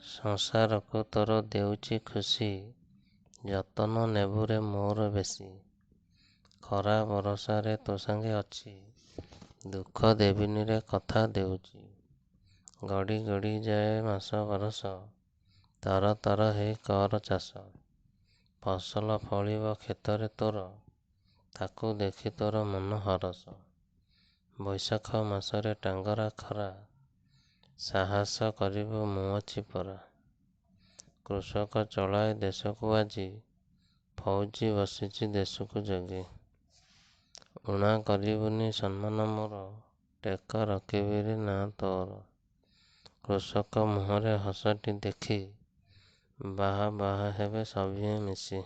ସଂସାରକୁ ତୋର ଦେଉଛି ଖୁସି, ଯତନ ନେବୁରେ ମୋର ବେଶୀ। ଖରା ବରଷାରେ ତୋ ସାଙ୍ଗେ ଅଛି, ଦୁଃଖ ଦେବିନିରେ କଥା ଦେଉଛି। ଗଡ଼ି ଗଡ଼ି ଯାଏ ମାସ ବରଷ, ତର ତର ହେଇ କର ଚାଷ। ଫସଲ ଫଳିବ କ୍ଷେତରେ ତୋର, ତାକୁ ଦେଖି ତୋର ମନ ହରଷ। ବୈଶାଖ ମାସରେ ଟାଙ୍ଗରା ଖରା, ସାହସ କରିବୁ ମୁଁ ଅଛି ପରା। କୃଷକ ଚଳାଏ ଦେଶକୁ ଆଜି, ଫୌଜି ବସିଛି ଦେଶକୁ ଜଗି। ଊଣା କରିବୁନି ସମ୍ମାନ ମୋର, ଟେକ ରଖିବିରେ ନାଁ ତୋର। କୃଷକ ମୁହଁରେ ହସଟି ଦେଖି, ବାହା ବାହା ହେବେ ସଭିଏଁ ମିଶି।